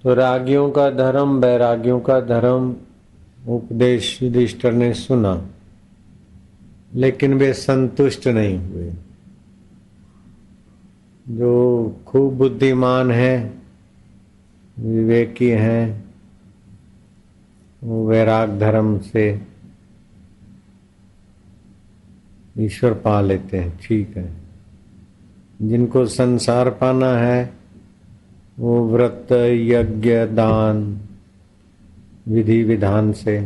तो रागियों का धर्म, बैरागियों का धर्म उपदेश युधिष्ठिर ने सुना, लेकिन वे संतुष्ट नहीं हुए। जो खूब बुद्धिमान है, विवेकी हैं, वो वैराग धर्म से ईश्वर पा लेते हैं, ठीक है। जिनको संसार पाना है वो व्रत, यज्ञ, दान, विधि विधान से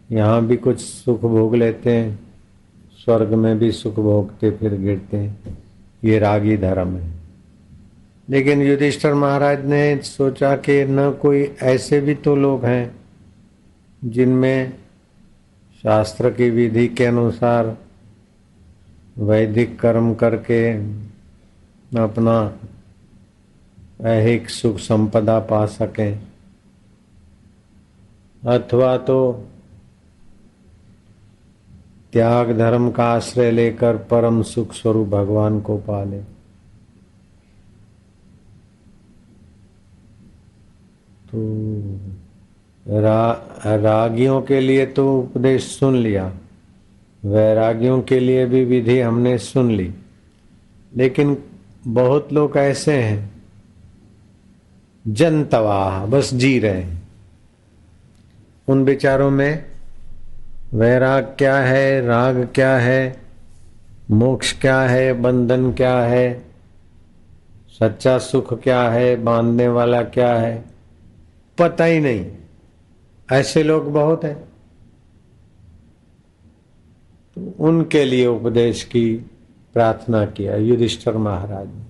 यहाँ भी कुछ सुख भोग लेते हैं, स्वर्ग में भी सुख भोगते फिर गिरते हैं। ये रागी धर्म है। लेकिन युधिष्ठिर महाराज ने सोचा कि न कोई ऐसे भी तो लोग हैं जिनमें शास्त्र की विधि के अनुसार वैदिक कर्म करके अपना ऐहिक सुख संपदा पा सकें, अथवा तो त्याग धर्म का आश्रय लेकर परम सुख स्वरूप भगवान को पाले। तो रागियों के लिए तो उपदेश सुन लिया, वैरागियों के लिए भी विधि हमने सुन ली। लेकिन बहुत लोग ऐसे हैं जनतवाह, बस जी रहे हैं। उन विचारों में वैराग क्या है, राग क्या है, मोक्ष क्या है, बंधन क्या है, सच्चा सुख क्या है, बांधने वाला क्या है, पता ही नहीं। ऐसे लोग बहुत हैं। तो उनके लिए उपदेश की प्रार्थना किया युधिष्ठिर महाराज ने।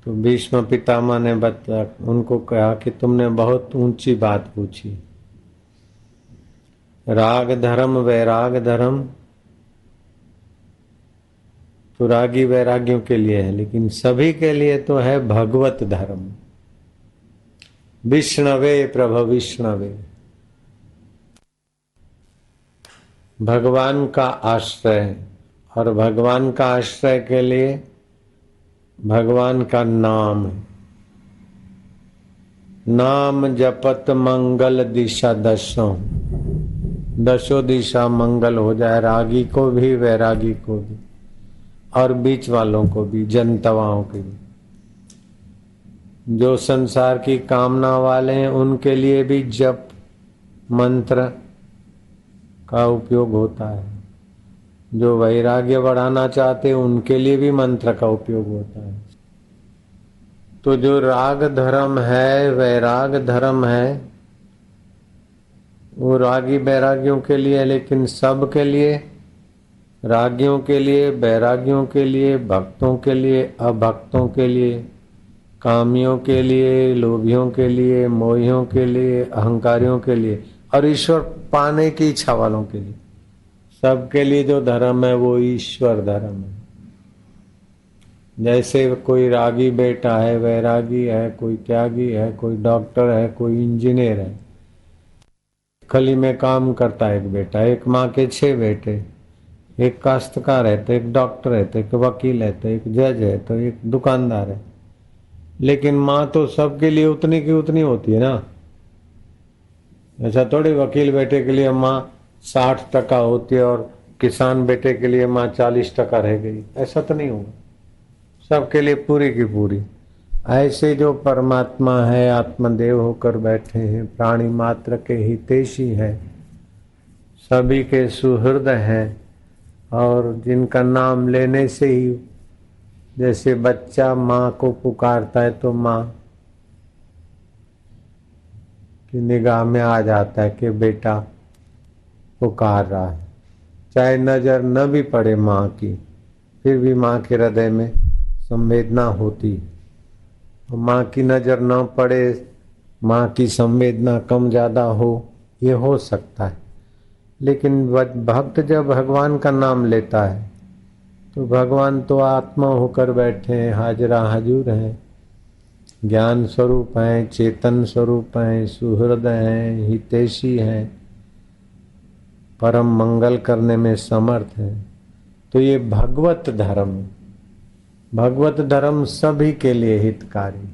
तो भीष्म पितामह ने उनको कहा कि तुमने बहुत ऊंची बात पूछी। राग धर्म, वैराग धर्म तो रागी वैरागियों के लिए है, लेकिन सभी के लिए तो है भगवत धर्म। विष्णवे प्रभ विष्णवे, भगवान का आश्रय। और भगवान का आश्रय के लिए भगवान का नाम है। नाम जपत मंगल दिशा दशों, दशों दिशा मंगल हो जाए, रागी को भी, वैरागी को भी, और बीच वालों को भी, जनतवाओं के भी। जो संसार की कामना वाले हैं उनके लिए भी जप मंत्र का उपयोग होता है। जो वैराग्य बढ़ाना चाहते हैं उनके लिए भी मंत्र का उपयोग होता है। तो जो राग धर्म है, वैराग धर्म है, वो रागी बैरागियों के लिए है। लेकिन सब के लिए, रागियों के लिए, बैरागियों के लिए, भक्तों के लिए, अभक्तों के लिए, कामियों के लिए, लोभियों के लिए, मोहियों के लिए, अहंकारियों के लिए, और ईश्वर पाने की इच्छा वालों के लिए, सबके लिए जो धर्म है वो ईश्वर धर्म है। जैसे कोई रागी बेटा है, वैरागी है, कोई त्यागी है, कोई डॉक्टर है, कोई इंजीनियर है। खली में काम करता है एक बेटा, एक माँ के 6 बेटे, एक काश्तकार है तो एक डॉक्टर है तो एक वकील है तो एक जज है तो एक दुकानदार है। लेकिन माँ तो सबके लिए उतनी की उतनी होती है ना। ऐसा थोड़ी वकील बेटे के लिए माँ 60% होती है और किसान बेटे के लिए माँ 40% रह गई, ऐसा तो नहीं होगा। सबके लिए पूरी की पूरी। ऐसे जो परमात्मा है, आत्मदेव होकर बैठे हैं, प्राणी मात्र के हितैषी है, सभी के सुहृद हैं, और जिनका नाम लेने से ही जैसे बच्चा माँ को पुकारता है तो माँ की निगाह में आ जाता है कि बेटा पुकार रहा है। चाहे नजर न भी पड़े माँ की, फिर भी माँ के हृदय में संवेदना होती। माँ की नजर न पड़े, माँ की संवेदना कम ज्यादा हो, ये हो सकता है। लेकिन भक्त जब भगवान का नाम लेता है तो भगवान तो आत्मा होकर बैठे हैं, हाजरा हजूर हैं, ज्ञान स्वरूप हैं, चेतन स्वरूप हैं, सुहृद हैं, हितैषी हैं, परम मंगल करने में समर्थ है। तो ये भगवत धर्म, भगवत धर्म सभी के लिए हितकारी।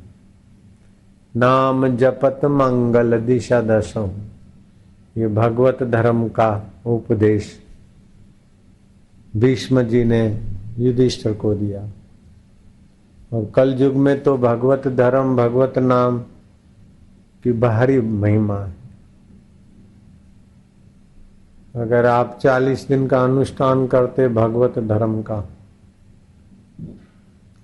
नाम जपत मंगल दिशा दशों, ये भगवत धर्म का उपदेश भीष्म जी ने युधिष्ठिर को दिया। और कल युग में तो भगवत धर्म भगवत नाम की बाहरी महिमा है। अगर आप 40 दिन का अनुष्ठान करते भगवत धर्म का,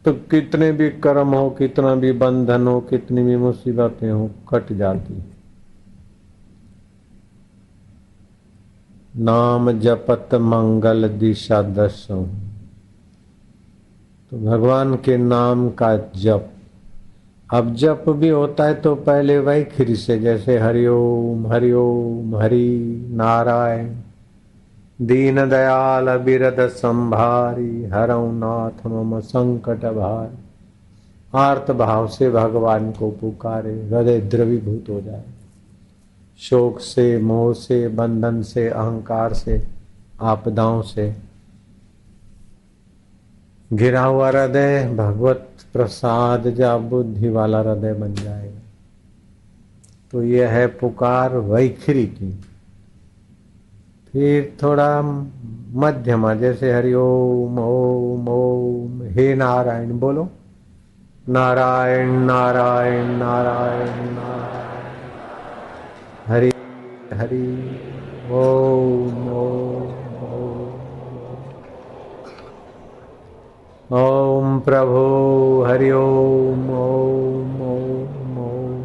तो कितने भी कर्म हो, कितना भी बंधन हो, कितनी भी मुसीबतें हो, कट जाती। नाम जपत मंगल दिशा दशों, तो भगवान के नाम का जप। अब जप भी होता है तो पहले वैखरी से, जैसे हरिओम हरिओम हरि नारायण दीन दयाल बिरद संभारी हरऊ नाथ मम संकट भार। आर्त भाव से भगवान को पुकारे, हृदय द्रवीभूत हो जाए। शोक से, मोह से, बंधन से, अहंकार से, आपदाओं से घिरा हुआ हृदय भगवत प्रसाद जा बुद्धि वाला हृदय बन जाएगा। तो यह है पुकार वैखरी की। फिर थोड़ा मध्यमा, जैसे हरि ओम ओम ओम हे नारायण बोलो, नारायण नारायण नारायण नारायण हरि हरि ओम ओम ओम प्रभु हरि ओम ओम ओम ओम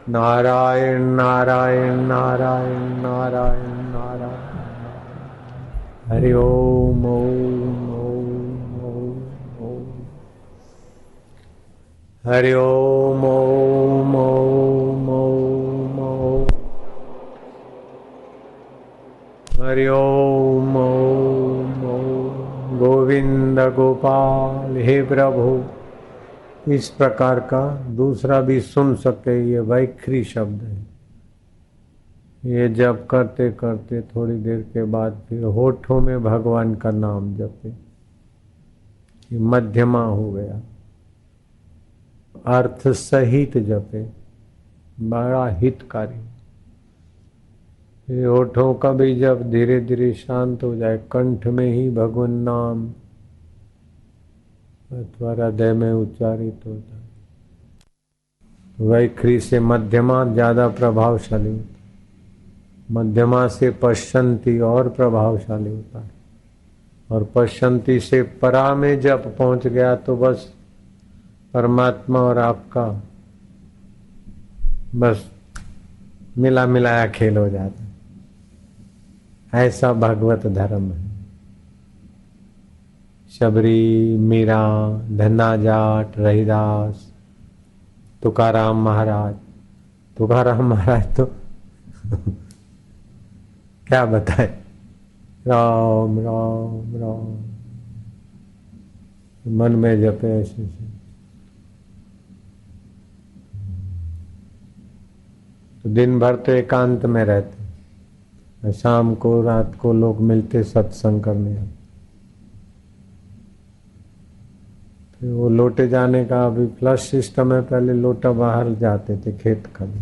नारायण नारायण नारायण नारायण नारायण हरि ओम ओम ओम ओम ओम हरि ओम ओम ओम ओम ओम हरि ओम ओम ओम गोविंद गोपाल हे प्रभु। इस प्रकार का दूसरा भी सुन सके, ये वैखरी शब्द है। ये जप करते करते थोड़ी देर के बाद फिर होठों में भगवान का नाम जपे, ये मध्यमा हो गया। अर्थ सहित जपे, बड़ा हितकारी। ये होठों का भी जब धीरे धीरे शांत हो जाए, कंठ में ही भगवान नाम अथवा हृदय में उच्चारित होता है। वैखरी से मध्यमा ज्यादा प्रभावशाली होता है, मध्यमा से पश्चंती और प्रभावशाली होता है, और पश्चंती से परा में जब पहुंच गया तो बस परमात्मा और आपका बस मिला मिलाया खेल हो जाता है। ऐसा भगवत धर्म है। शबरी, मीरा, धन्ना जाट, रहीदास, तुकाराम महाराज। तुकाराम महाराज तो क्या बताए, राम राम राम मन में जपे ऐसे से। तो दिन भर तो एकांत में रहते, शाम को रात को लोग मिलते सत्संग करने। फिर वो लोटे जाने का अभी फ्लश सिस्टम है, पहले लोटा बाहर जाते थे खेत खली।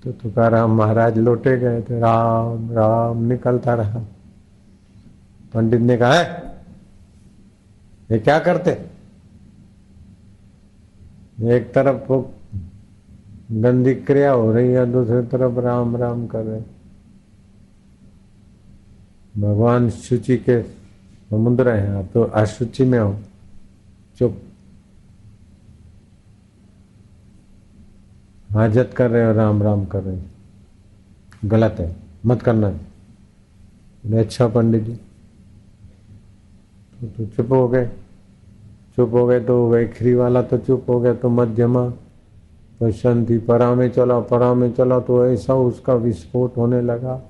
तो तुकाराम महाराज लोटे गए थे, राम राम निकलता रहा। पंडित ने कहा है ये क्या करते, एक तरफ वो गंदी क्रिया हो रही है, दूसरी तरफ राम राम कर रहे। भगवान शुचि के समुद्र है, आप तो अशुचि में हो। चुप, हाजत कर रहे हो, राम राम कर रहे हो, गलत है, मत करना है। अच्छा पंडित जी, तो चुप हो गए। चुप हो गए तो वैखरी वाला तो चुप हो गया, तो मध्यमा पश्चंती परा में चला, परा में चला तो ऐसा उसका विस्फोट होने लगा,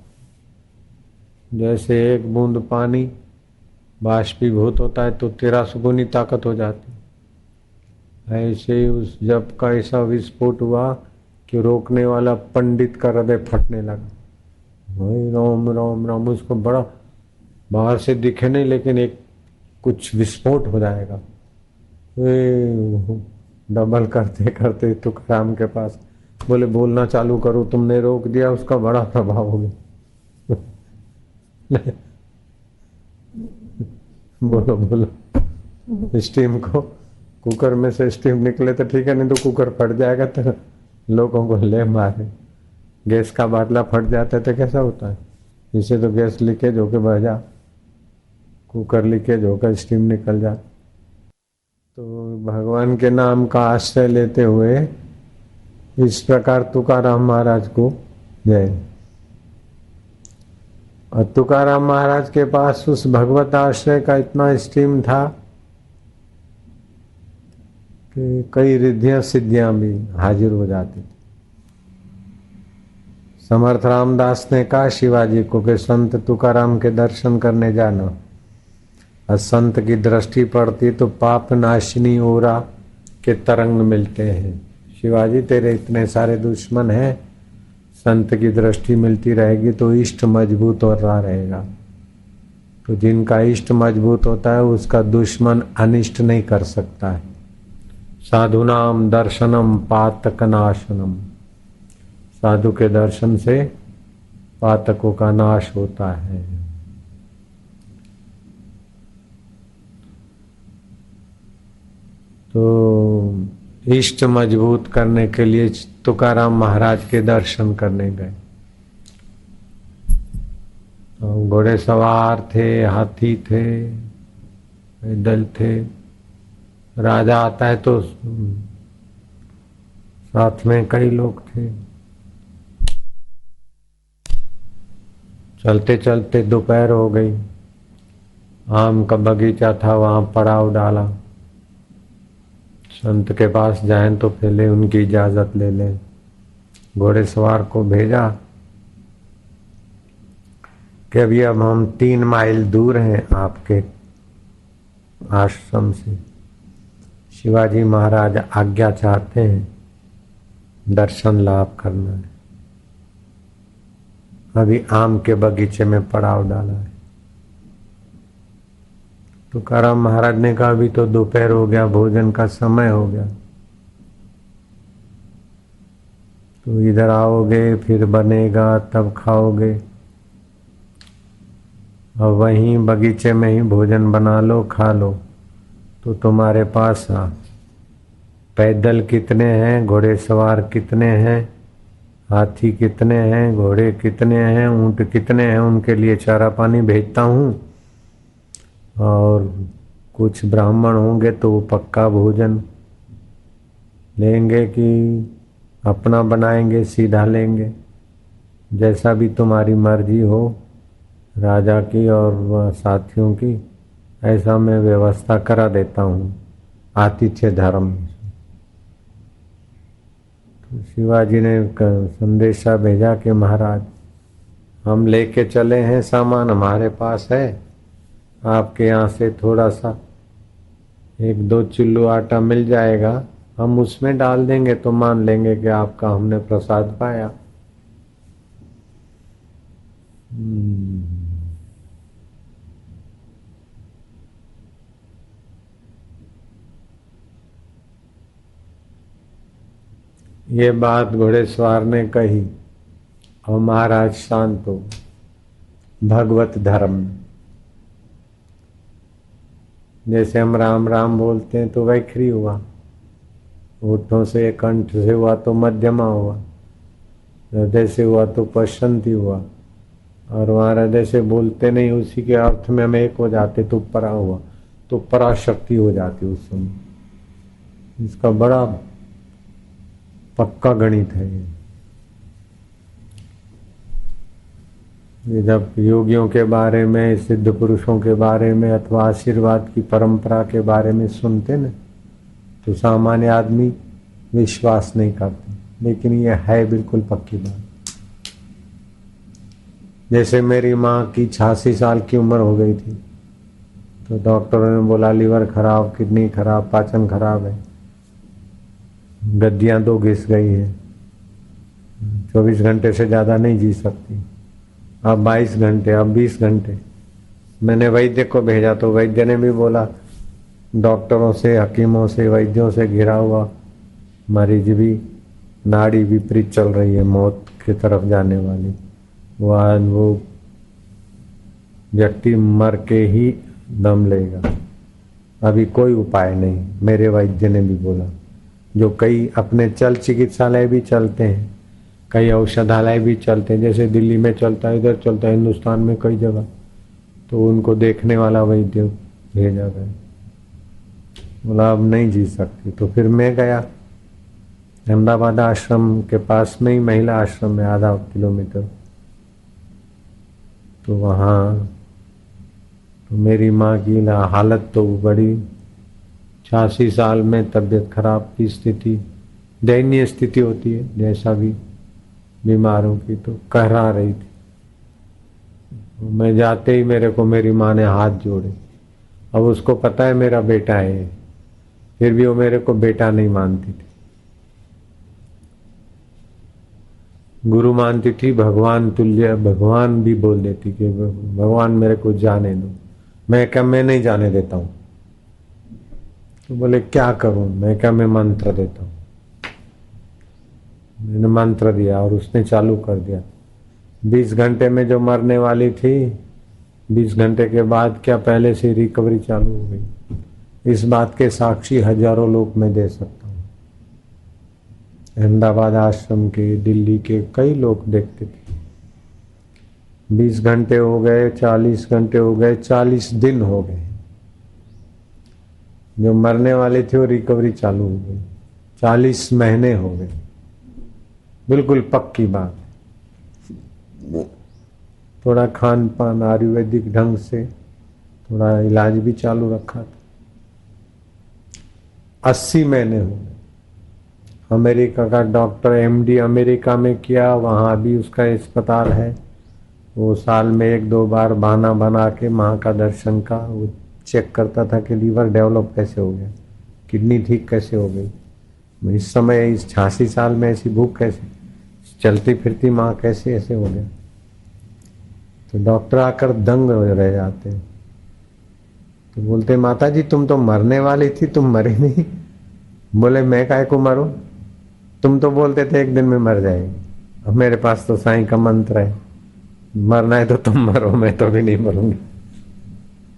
जैसे एक बूंद पानी बाष्पीभूत होता है तो 13 गुनी ताकत हो जाती। ऐसे ही उस जप का ऐसा विस्फोट हुआ कि रोकने वाला पंडित का हृदय फटने लगा। राम राम राम, उसको बड़ा बाहर से दिखे नहीं, लेकिन एक कुछ विस्फोट हो जाएगा। डबल करते करते तुकाराम के पास बोले बोलना चालू करो, तुमने रोक दिया, उसका बड़ा प्रभाव हो गया। बोलो बोलो, स्टीम को कुकर में से स्टीम निकले तो ठीक है, नहीं तो कुकर फट जाएगा तो लोगों को ले मारे। गैस का बाटला फट जाता है तो कैसा होता है, इसे तो गैस लीकेज होके बह जा, कुकर लीकेज होकर स्टीम निकल जा। तो भगवान के नाम का आश्रय लेते हुए इस प्रकार तुकाराम महाराज को जय। और तुकाराम महाराज के पास उस भगवत आश्रय का इतना स्टीम था कि कई रिद्धियां सिद्धियां भी हाजिर हो जाती थी। समर्थ रामदास ने कहा शिवाजी को कि संत तुकाराम के दर्शन करने जाना, और संत की दृष्टि पड़ती तो पाप नाशिनी ओरा के तरंग मिलते हैं। शिवाजी तेरे इतने सारे दुश्मन हैं, संत की दृष्टि मिलती रहेगी तो इष्ट मजबूत हो रहा रहेगा। तो जिनका इष्ट मजबूत होता है उसका दुश्मन अनिष्ट नहीं कर सकता है। साधुनाम दर्शनम पातक नाशनम, साधु के दर्शन से पातकों का नाश होता है। तो इष्ट मजबूत करने के लिए तुकाराम महाराज के दर्शन करने गए। तो घोड़े सवार थे, हाथी थे, पैदल थे। राजा आता है तो साथ में कई लोग थे। चलते चलते दोपहर हो गई। आम का बगीचा था, वहां पड़ाव डाला। संत के पास जाएं तो पहले उनकी इजाजत ले लें। घोड़े सवार को भेजा कि अभी अब हम 3 माइल दूर हैं आपके आश्रम से। शिवाजी महाराज आज्ञा चाहते हैं, दर्शन लाभ करना है। अभी आम के बगीचे में पड़ाव डाला है। तुकाराम महाराज ने कहा अभी तो दोपहर हो गया, भोजन का समय हो गया, तो इधर आओगे फिर बनेगा तब खाओगे, और वहीं बगीचे में ही भोजन बना लो खा लो। तो तुम्हारे पास पैदल कितने हैं, घोड़े सवार कितने हैं, हाथी कितने हैं, घोड़े कितने हैं, ऊंट कितने हैं, उनके लिए चारा पानी भेजता हूँ। और कुछ ब्राह्मण होंगे तो वो पक्का भोजन लेंगे कि अपना बनाएंगे, सीधा लेंगे, जैसा भी तुम्हारी मर्जी हो राजा की और साथियों की, ऐसा मैं व्यवस्था करा देता हूँ आतिथ्य धर्म। तो शिवाजी ने संदेशा भेजा कि महाराज हम लेके चले हैं सामान, हमारे पास है, आपके यहाँ से थोड़ा सा 1-2 चिल्लू आटा मिल जाएगा, हम उसमें डाल देंगे तो मान लेंगे कि आपका हमने प्रसाद पाया। ये बात घोड़ेसवार ने कही और महाराज शांत हो। भगवत धर्म जैसे हम राम राम बोलते हैं तो वैखरी हुआ, होठों से कंठ से हुआ तो मध्यमा हुआ, हृदय से हुआ तो पश्चंती हुआ, और वहाँ हृदय से बोलते नहीं उसी के अर्थ में हम एक हो जाते तो परा हुआ, तो पराशक्ति हो जाती उस समय। इसका बड़ा पक्का गणित है ये। जब योगियों के बारे में, सिद्ध पुरुषों के बारे में अथवा आशीर्वाद की परंपरा के बारे में सुनते न, तो सामान्य आदमी विश्वास नहीं करते, लेकिन ये है बिल्कुल पक्की बात। जैसे मेरी माँ की 86 साल की उम्र हो गई थी, तो डॉक्टरों ने बोला लीवर खराब, किडनी खराब, पाचन खराब है, गद्दियां 2 घिस गई हैं, 24 घंटे से ज़्यादा नहीं जी सकती, अब 22 घंटे, अब 20 घंटे। मैंने वैद्य को भेजा तो वैद्य ने भी बोला डॉक्टरों से, हकीमों से, वैद्यों से घिरा हुआ मरीज भी, नाड़ी विपरीत चल रही है, मौत की तरफ जाने वाली, वो व्यक्ति मर के ही दम लेगा, अभी कोई उपाय नहीं। मेरे वैद्य ने भी बोला। जो कई अपने चल चिकित्सालय भी चलते हैं, कई औषधालय भी चलते हैं, जैसे दिल्ली में चलता है, इधर चलता है, हिंदुस्तान में कई जगह, तो उनको देखने वाला वैद्य भेजा गया। बोला अब नहीं जी सकती। तो फिर मैं गया अहमदाबाद आश्रम के पास में ही महिला आश्रम है, आधा किलोमीटर। तो वहाँ तो मेरी माँ की हालत तो बड़ी, 86 साल में तबीयत खराब की स्थिति, दयनीय स्थिति होती है जैसा भी बीमारों की, तो कहरा रही थी। मैं जाते ही मेरे को मेरी माँ ने हाथ जोड़े। अब उसको पता है मेरा बेटा है, फिर भी वो मेरे को बेटा नहीं मानती थी, गुरु मानती थी, भगवान तुल्य, भगवान भी बोल देती कि भगवान मेरे को जाने दो। मैं क्या, मैं नहीं जाने देता हूँ। तो बोले क्या करूं? मैं क्या, मैं मंत्र देता हूँ। मैंने मंत्र दिया और उसने चालू कर दिया। 20 घंटे में जो मरने वाली थी, 20 घंटे के बाद क्या पहले से रिकवरी चालू हो गई। इस बात के साक्षी हजारों लोग मैं दे सकता हूँ। अहमदाबाद आश्रम के, दिल्ली के कई लोग देखते थे। 20 घंटे हो गए, 40 घंटे हो गए, 40 दिन हो गए, जो मरने वाली थी वो रिकवरी चालू हो गई। 40 महीने हो गए, बिल्कुल पक्की बात। थोड़ा खान पान आयुर्वेदिक ढंग से थोड़ा इलाज भी चालू रखा था। 80 महीने हो गए। अमेरिका का डॉक्टर एमडी अमेरिका में किया, वहाँ भी उसका अस्पताल है। वो साल में 1-2 बार बहाना बना के माँ का दर्शन का वो चेक करता था कि लीवर डेवलप कैसे हो गया, किडनी ठीक कैसे हो गई, इस समय इस 86 साल में ऐसी भूख कैसे, चलती फिरती माँ कैसे ऐसे हो गया। तो डॉक्टर आकर दंग रह जाते। तो बोलते माता जी तुम तो मरने वाली थी, तुम मरी नहीं। बोले मैं काहे को मरूं, तुम तो बोलते थे एक दिन में मर जाएगी। अब मेरे पास तो साईं का मंत्र है, मरना है तो तुम मरो, मैं तो भी नहीं मरूंगी।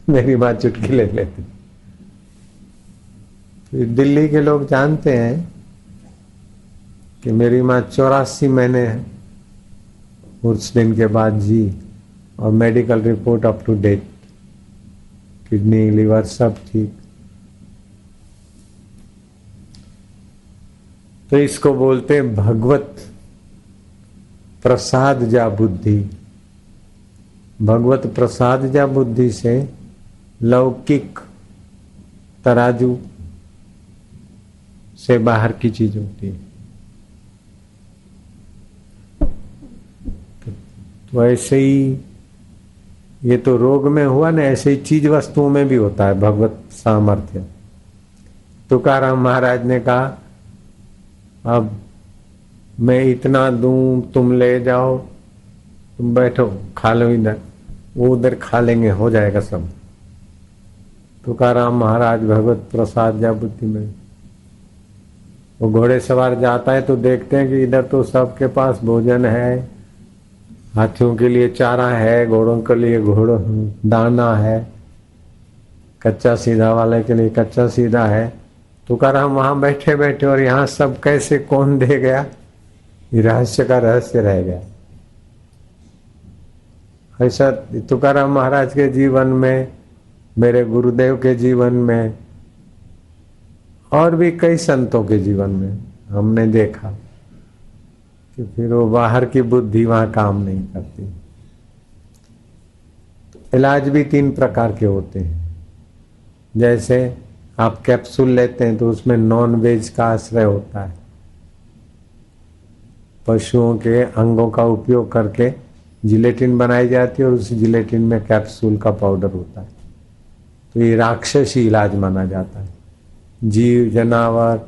मेरी माँ चुटकी ले लेती। तो दिल्ली के लोग जानते हैं कि मेरी माँ 84 महीने उस दिन के बाद जी, और medical report up to date, kidney liver सब ठीक। तो इसको बोलते भगवत प्रसाद जा बुद्धि। भगवत प्रसाद जा बुद्धि से लौकिक तराजू से बाहर की चीज होती है। तो ऐसे ही ये तो रोग में हुआ ना, ऐसे ही चीज वस्तुओं में भी होता है भगवत सामर्थ्य। तुकाराम महाराज ने कहा अब मैं इतना दूं, तुम ले जाओ, तुम बैठो खा लो, इधर वो उधर खा लेंगे, हो जाएगा सब। तुकाराम महाराज भगवत प्रसाद जा बुद्धि में, वो घोड़े सवार जाता है तो देखते हैं कि इधर तो सबके पास भोजन है, हाथियों के लिए चारा है, घोड़ों के लिए घोड़ों दाना है, कच्चा सीधा वाले के लिए कच्चा सीधा है। तुकाराम वहां बैठे बैठे और यहाँ सब कैसे कौन दे गया, ये रहस्य का रहस्य रह गया। ऐसा तुकाराम महाराज के जीवन में, मेरे गुरुदेव के जीवन में, और भी कई संतों के जीवन में हमने देखा कि फिर वो बाहर की बुद्धि वहां काम नहीं करती। इलाज भी 3 प्रकार के होते हैं। जैसे आप कैप्सूल लेते हैं तो उसमें नॉन वेज का आश्रय होता है, पशुओं के अंगों का उपयोग करके जिलेटिन बनाई जाती है और उस जिलेटिन में कैप्सूल का पाउडर होता है। तो ये राक्षसी इलाज माना जाता है। जीव जानवर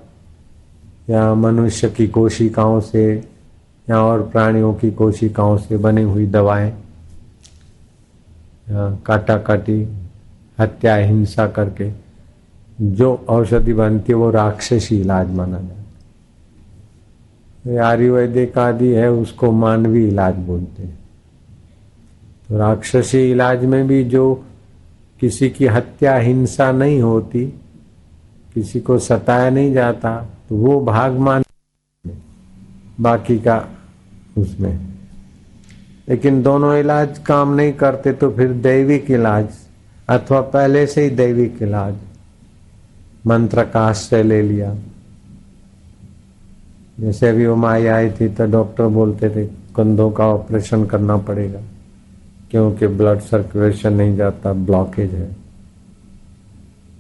या मनुष्य की कोशिकाओं से या और प्राणियों की कोशिकाओं से बनी हुई दवाएं काटा काटी हत्या हिंसा करके जो औषधि बनती है वो राक्षसी इलाज माना जाता है। आयुर्वेदिक आदि है उसको मानवीय इलाज बोलते हैं। तो राक्षसी इलाज में भी जो किसी की हत्या हिंसा नहीं होती, किसी को सताया नहीं जाता, तो वो भाग मान बाकी का उसमें। लेकिन दोनों इलाज काम नहीं करते तो फिर दैविक इलाज अथवा पहले से ही दैविक इलाज मंत्र का आश्रय ले लिया। जैसे अभी वो माई आई थी तो डॉक्टर बोलते थे कंधों का ऑपरेशन करना पड़ेगा क्योंकि ब्लड सर्कुलेशन नहीं जाता, ब्लॉकेज है,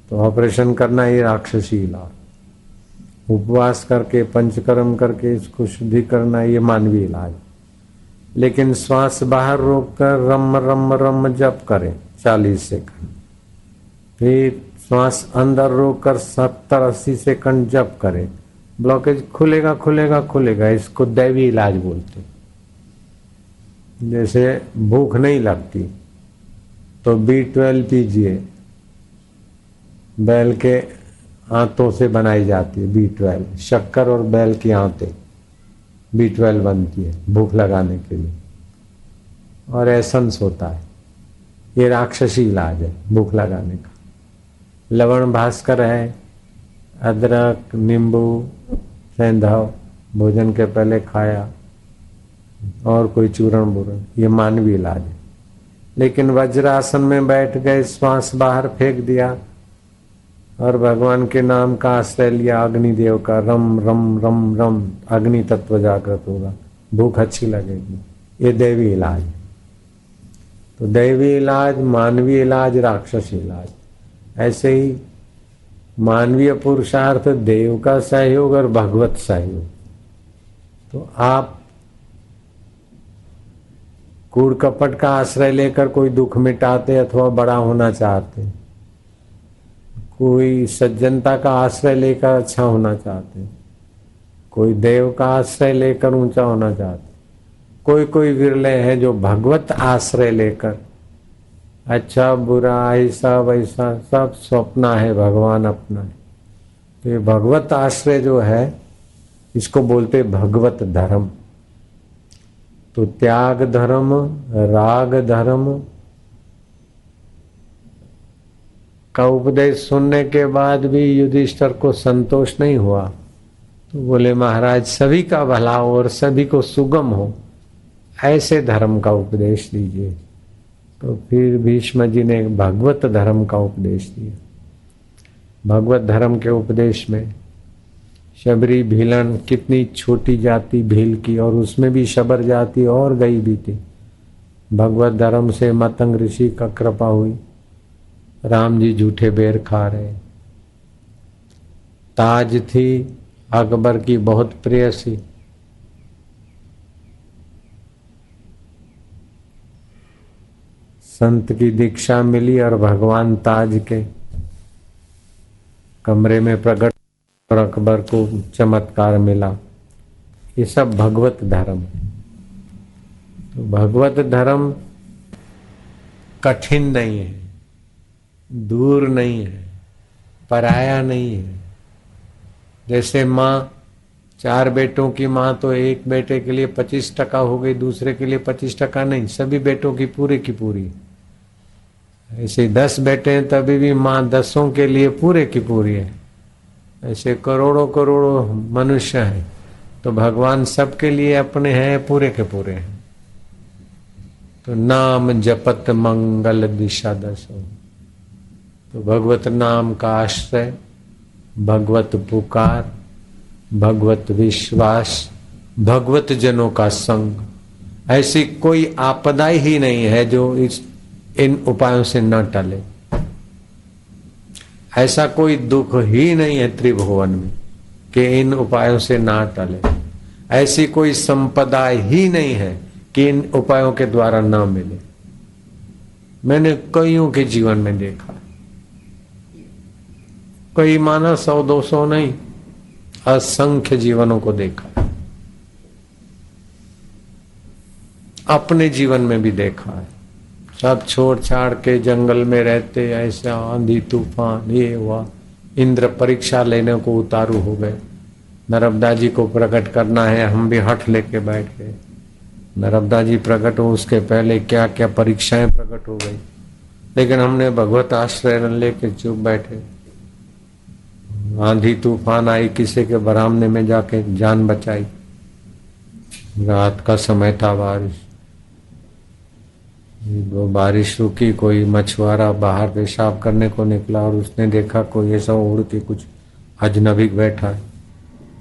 तो ऑपरेशन करना ये राक्षसी इलाज। उपवास करके पंचकर्म करके इसको शुद्धि करना ये मानवीय इलाज। लेकिन श्वास बाहर रोककर रम रम रम जप करें 40 सेकंड, फिर श्वास अंदर रोककर 70-80 सेकंड जप करें, ब्लॉकेज खुलेगा खुलेगा खुलेगा। इसको दैवी इलाज बोलते। जैसे भूख नहीं लगती तो B12 पीजिए, बैल के आंतों से बनाई जाती है B12, शक्कर और बैल की आंतें B12 बनती है भूख लगाने के लिए, और एसेंस होता है। ये राक्षसी इलाज है भूख लगाने का। लवण भास्कर है, अदरक नींबू सेंधा भोजन के पहले खाया, और कोई चूर्ण बूरण, ये मानवीय इलाज है। लेकिन वज्रासन में बैठ गए, श्वास बाहर फेंक दिया और भगवान के नाम का आश्रय लिया, अग्निदेव का, रम रम रम रम, अग्नि तत्व जागृत होगा, भूख अच्छी लगेगी, ये दैवी इलाज है। तो दैवी इलाज, मानवीय इलाज, राक्षसी इलाज। ऐसे ही मानवीय पुरुषार्थ, देव का सहयोग और भगवत सहयोग। तो आप कूड़ कपट का आश्रय लेकर कोई दुख मिटाते अथवा बड़ा होना चाहते, कोई सज्जनता का आश्रय लेकर अच्छा होना चाहते, कोई देव का आश्रय लेकर ऊंचा होना चाहते, कोई कोई विरले हैं जो भगवत आश्रय लेकर अच्छा बुरा ऐसा वैसा सब स्वप्न है, भगवान अपना है। तो ये भगवत आश्रय जो है इसको बोलते भगवत धर्म। तो त्याग धर्म, राग धर्म का उपदेश सुनने के बाद भी युधिष्ठिर को संतोष नहीं हुआ, तो बोले महाराज सभी का भला हो और सभी को सुगम हो, ऐसे धर्म का उपदेश दीजिए। तो फिर भीष्म जी ने भगवत धर्म का उपदेश दिया। भगवत धर्म के उपदेश में शबरी भीलन, कितनी छोटी जाति भील की, और उसमें भी शबर जाति और गई भी थी। भगवत धर्म से मतंग ऋषि का कृपा हुई, राम जी झूठे बेर खा रहे। ताज थी अकबर की बहुत प्रेयसी, संत की दीक्षा मिली और भगवान ताज के कमरे में प्रकट और अकबर को चमत्कार मिला। ये सब भगवत धर्म है। तो भगवत धर्म कठिन नहीं है, दूर नहीं है, पराया नहीं है। जैसे माँ, 4 बेटों की माँ तो एक बेटे के लिए 25% हो गई, दूसरे के लिए 25% नहीं, सभी बेटों की पूरी। ऐसे 10 बेटे हैं तभी भी माँ 10 के लिए पूरे की पूरी है। ऐसे करोड़ों मनुष्य हैं तो भगवान सबके लिए अपने हैं, पूरे के पूरे हैं। तो नाम जपत मंगल दिशा दसो। तो भगवत नाम का आश्रय, भगवत पुकार, भगवत विश्वास, भगवत जनों का संग, ऐसी कोई आपदा ही नहीं है जो इन उपायों से न टले। ऐसा कोई दुख ही नहीं है त्रिभुवन में कि इन उपायों से ना टले। ऐसी कोई संपदा ही नहीं है कि इन उपायों के द्वारा ना मिले। मैंने कईयों के जीवन में देखा, कई माना 100-200 नहीं, असंख्य जीवनों को देखा, अपने जीवन में भी देखा है। सब छोड़ छाड़ के जंगल में रहते, ऐसा आंधी तूफान ये हुआ। इंद्र परीक्षा लेने को उतारू हो गए, नर्मदा जी को प्रकट करना है, हम भी हठ लेके बैठ गए। नर्मदा जी प्रकट हो उसके पहले क्या क्या परीक्षाएं प्रकट हो गई, लेकिन हमने भगवत आश्रय लेके चुप बैठे। आंधी तूफान आई, किसी के बरामदे में जाके जान बचाई। रात का समय था, बारिश रुकी, कोई मछुआरा बाहर पेशाब करने को निकला और उसने देखा कोई ऐसा उड़ के कुछ अजनबी बैठा है।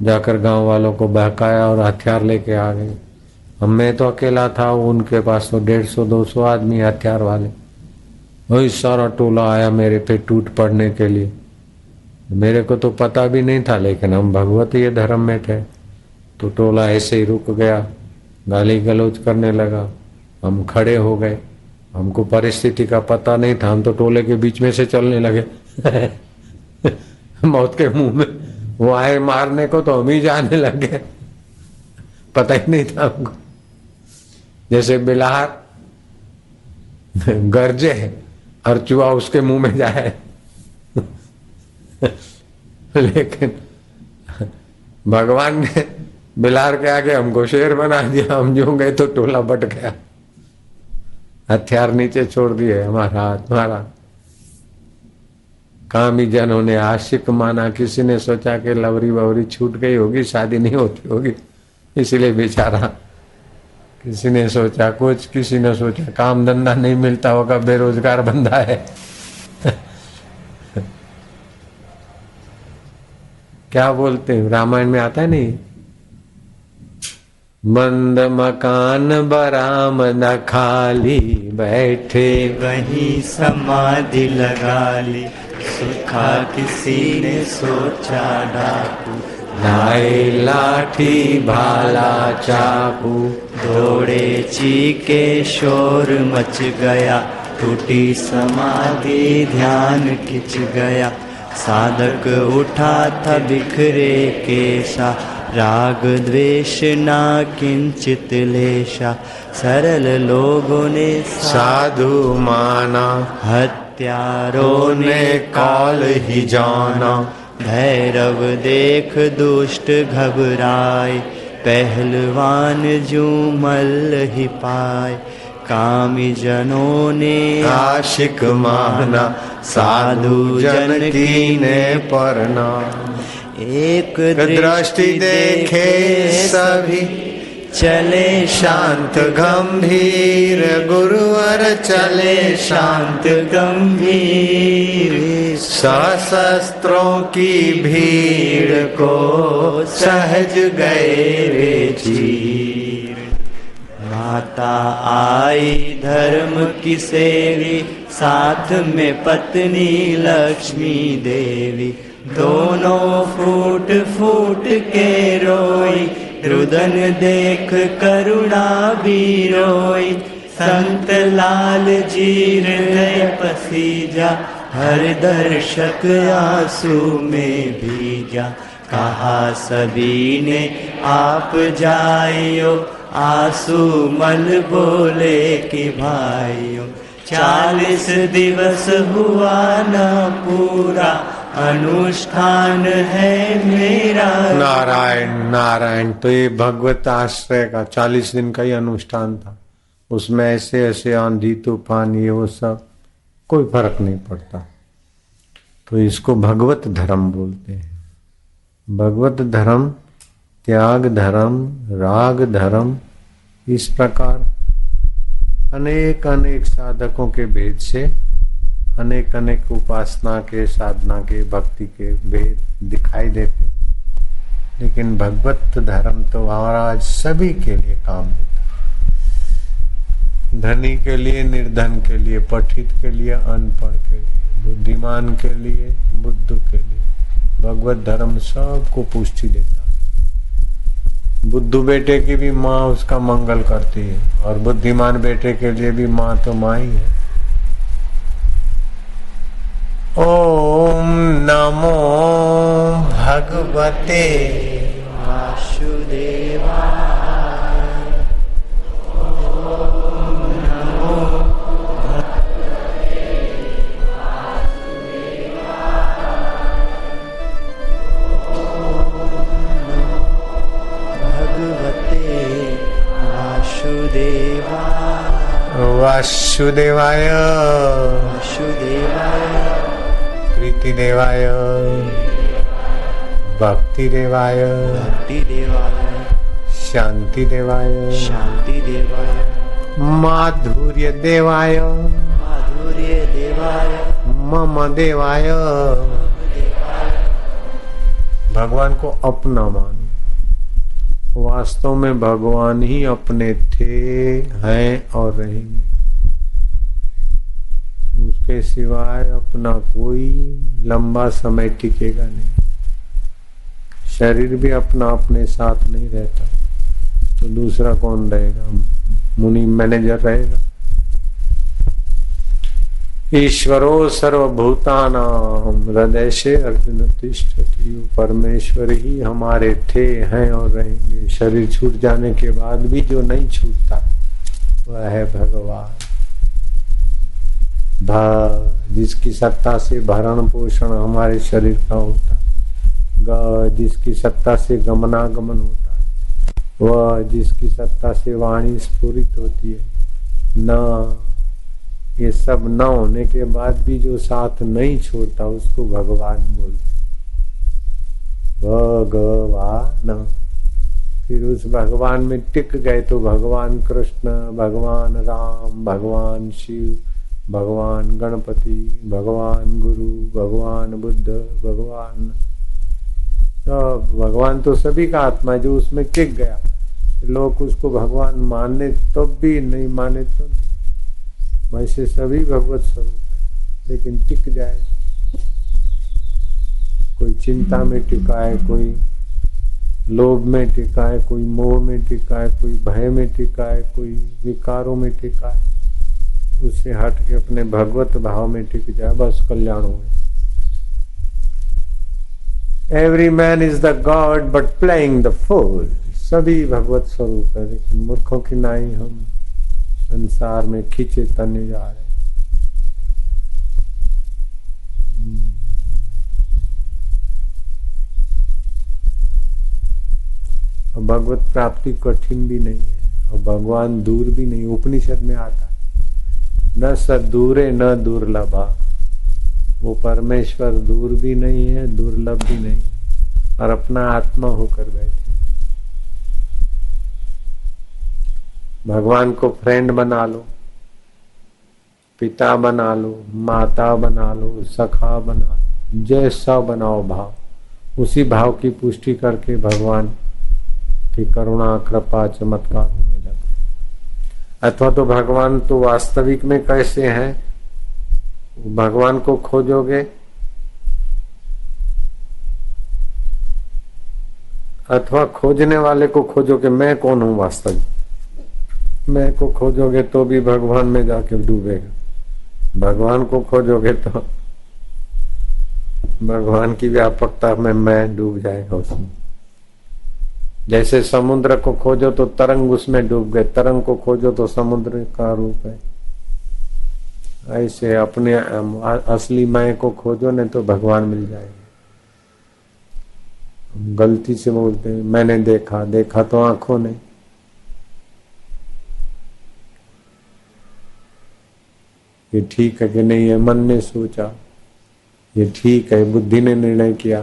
जाकर गांव वालों को बहकाया और हथियार लेके आ गए। मैं तो अकेला था, उनके पास तो 150-200 आदमी हथियार वाले। वही सारा टोला आया मेरे पे टूट पड़ने के लिए। मेरे को तो पता भी नहीं था, लेकिन हम भगवत ये धर्म में थे, तो टोला ऐसे ही रुक गया, गाली गलौज करने लगा। हम खड़े हो गए, हमको परिस्थिति का पता नहीं था, हम तो टोले के बीच में से चलने लगे मौत के मुंह में वो आए मारने को, तो हम ही जाने लगे, पता ही नहीं था हमको। जैसे बिलार गरजे और चूहा उसके मुंह में जाए लेकिन भगवान ने बिलार के आगे हमको शेर बना दिया। हम जो गए तो टोला बट गया, हथियार नीचे छोड़ दिए, हमारा हाथ मारा। कामी जनों ने आशिक माना, किसी ने सोचा कि लवरी बवरी छूट गई होगी, शादी नहीं होती होगी इसलिए बेचारा। किसी ने सोचा कुछ, किसी ने सोचा काम धंधा नहीं मिलता होगा, बेरोजगार बंदा है क्या बोलते हैं, रामायण में आता है नहीं, बंद मकान बरामद खाली, बैठे वहीं समाधि लगा ली, सुखा किसी ने सोचा डाकू, लाए लाठी भाला चाकू, दौड़े चीके शोर मच गया, टूटी समाधि ध्यान खिंच गया, साधक उठा था बिखरे केशा, राग द्वेष ना किंचित लेशा, सरल लोगों ने साधु माना, हत्यारों ने काल ही जाना, भैरव देख दुष्ट घबराए, पहलवान जू मल्ल ही पाए, कामी जनों ने आशिक माना, साधु जन की ने प्रणाम। एक दृष्टि देखे सभी, चले शांत गंभीर, गुरुवर चले शांत गंभीर, सशस्त्रों की भीड़ को सहज गए वे चीर। माता आई धर्म की सेवी, साथ में पत्नी लक्ष्मी देवी, दोनों फूट फूट के रोई, रुदन देख करुणा भी रोई, संत लाल जीर गए पसीजा, हर दर्शक आंसू में भीजा, कहा सभी ने आप जाइयो, आंसू मल बोले कि भाइयों, 40 दिवस हुआ न पूरा, अनुष्ठान है मेरा। नारायण नारायण। तो ये भगवत आश्रय का 40 दिन का ही अनुष्ठान था। उसमें ऐसे ऐसे आंधी तूफान ये वो सब कोई फर्क नहीं पड़ता। तो इसको भगवत धर्म बोलते हैं। भगवत धर्म, त्याग धर्म, राग धर्म, इस प्रकार अनेक अनेक साधकों के भेद से अनेक अनेक उपासना के, साधना के, भक्ति के भेद दिखाई देते, लेकिन भगवत धर्म तो महाराज सभी के लिए काम देता है। धनी के लिए, निर्धन के लिए, पठित के लिए, अनपढ़ के लिए, बुद्धिमान के लिए, बुद्ध के लिए, भगवत धर्म सबको पुष्टि देता है। बुद्धू बेटे की भी माँ उसका मंगल करती है, और बुद्धिमान बेटे के लिए भी माँ तो माँ ही है। ओम नमो भगवते वासुदेवाय, ओम नमो वासुदेवाय वासुदेवाय प्रीतिदेवाय भक्तिदेवाय भक्तिदेवाय शांतिदेवाय शांतिदेवाय माधुर्यदेवाय माधुर्यदेवाय मम देवाय। भगवान को अपना मानो। वास्तव में भगवान ही अपने थे, हैं और रहेंगे। उसके सिवाय अपना कोई लंबा समय टिकेगा नहीं। शरीर भी अपना अपने साथ नहीं रहता तो दूसरा कौन रहेगा? मुनि मैनेजर रहेगा। ईश्वरो सर्वभूतानां हृदय से अर्जुन तिष्ठति। परमेश्वर ही हमारे थे, हैं और रहेंगे। शरीर छूट जाने के बाद भी जो नहीं छूटता वह है भगवान। जिसकी सत्ता से भरण पोषण हमारे शरीर का होता है, जिसकी सत्ता से गमनागमन होता है, वह जिसकी सत्ता से वाणी स्फुरित होती है, न ये सब न होने के बाद भी जो साथ नहीं छोड़ता उसको भगवान बोलते। भगवान। फिर उस भगवान में टिक गए तो भगवान कृष्ण, भगवान राम, भगवान शिव, भगवान गणपति, भगवान गुरु, भगवान बुद्ध, भगवान भगवान तो सभी का आत्मा है। जो उसमें टिक गया, लोग उसको भगवान माने तो भी, नहीं माने तो भी, वैसे सभी भगवत स्वरूप है। लेकिन टिक जाए, कोई चिंता में टिका है, कोई लोभ में टिका है, कोई मोह में टिका है, कोई भय में टिका है, कोई विकारों में टिका है, उससे हट के अपने भगवत भाव में टिक जाए, बस कल्याण हो। Every man is the god but playing the fool. सभी भगवत स्वरूप है, लेकिन मूर्खों की नाई हम संसार में खींचे तने जा रहे। और भगवत प्राप्ति कठिन भी नहीं है और भगवान दूर भी नहीं। उपनिषद में आता न सदूरे न दुर्लभा। वो परमेश्वर दूर भी नहीं है, दुर्लभ भी नहीं, और अपना आत्मा होकर बैठे। भगवान को फ्रेंड बना लो, पिता बना लो, माता बना लो, सखा बना लो, जैसा बनाओ भाव, उसी भाव की पुष्टि करके भगवान की करुणा कृपा चमत्कार होने लगते। अथवा तो भगवान तो वास्तविक में कैसे हैं, भगवान को खोजोगे अथवा खोजने वाले को खोजोगे, मैं कौन हूं वास्तविक, मैं को खोजोगे तो भी भगवान में जाके डूबेगा। भगवान को खोजोगे तो भगवान की व्यापकता में मैं डूब जाएगा उसमें। जैसे समुद्र को खोजो तो तरंग उसमें डूब गए, तरंग को खोजो तो समुद्र का रूप है। ऐसे अपने असली मैं को खोजो नहीं तो भगवान मिल जाएगा। गलती से बोलते हैं मैंने देखा, देखा तो आंखों ने। ये ठीक है कि नहीं है, मन ने सोचा ये ठीक है, बुद्धि ने निर्णय किया